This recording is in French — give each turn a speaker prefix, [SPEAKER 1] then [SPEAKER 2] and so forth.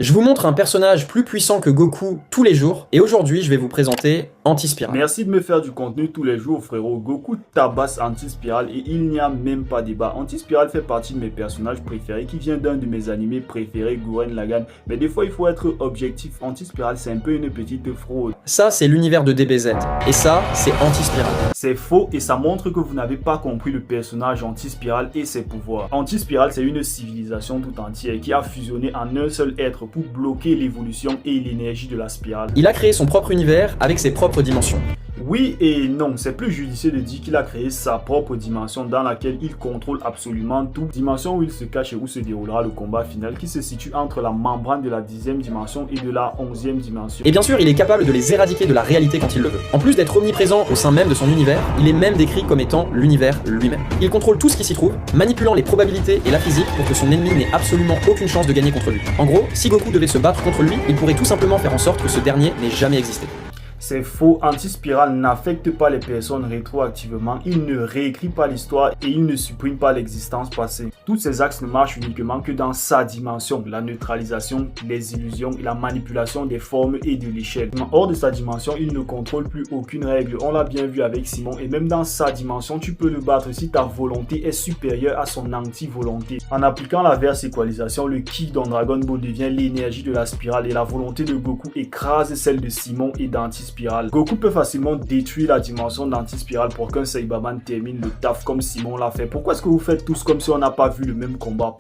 [SPEAKER 1] Je vous montre un personnage plus puissant que Goku tous les jours, et aujourd'hui je vais vous présenter Anti-Spiral.
[SPEAKER 2] Merci de me faire du contenu tous les jours, frérot. Goku tabasse Anti-Spiral et il n'y a même pas débat. Anti-Spiral fait partie de mes personnages préférés, qui vient d'un de mes animés préférés, Gurren Lagann. Mais des fois il faut être objectif. Anti-Spiral c'est un peu une petite fraude.
[SPEAKER 1] Ça c'est l'univers de DBZ, et ça c'est Anti-Spiral.
[SPEAKER 2] C'est faux et ça montre que vous n'avez pas compris le personnage Anti-Spiral et ses pouvoirs. Anti-Spiral c'est une civilisation tout entière qui a fusionné en un seul être pour bloquer l'évolution et l'énergie de la spirale.
[SPEAKER 1] Il a créé son propre univers avec ses propres dimensions.
[SPEAKER 2] Oui et non, c'est plus judicieux de dire qu'il a créé sa propre dimension dans laquelle il contrôle absolument tout. Dimension où il se cache et où se déroulera le combat final qui se situe entre la membrane de la 10e dimension et de la 11e dimension.
[SPEAKER 1] Et bien sûr, il est capable de les éradiquer de la réalité quand il le veut. En plus d'être omniprésent au sein même de son univers, il est même décrit comme étant l'univers lui-même. Il contrôle tout ce qui s'y trouve, manipulant les probabilités et la physique pour que son ennemi n'ait absolument aucune chance de gagner contre lui. En gros, si Goku devait se battre contre lui, il pourrait tout simplement faire en sorte que ce dernier n'ait jamais existé.
[SPEAKER 2] C'est faux, Anti-Spiral n'affecte pas les personnes rétroactivement, il ne réécrit pas l'histoire et il ne supprime pas l'existence passée. Tous ces axes ne marchent uniquement que dans sa dimension, la neutralisation, les illusions et la manipulation des formes et de l'échelle. Hors de sa dimension, il ne contrôle plus aucune règle, on l'a bien vu avec Simon, et même dans sa dimension, tu peux le battre si ta volonté est supérieure à son anti-volonté. En appliquant la verse équalisation, le ki dans Dragon Ball devient l'énergie de la spirale et la volonté de Goku écrase celle de Simon et d'Anti-Spiral. Goku peut facilement détruire la dimension d'Anti-Spiral pour qu'un Saibaman termine le taf comme Simon l'a fait. Pourquoi est-ce que vous faites tous comme si on n'a pas vu le même combat?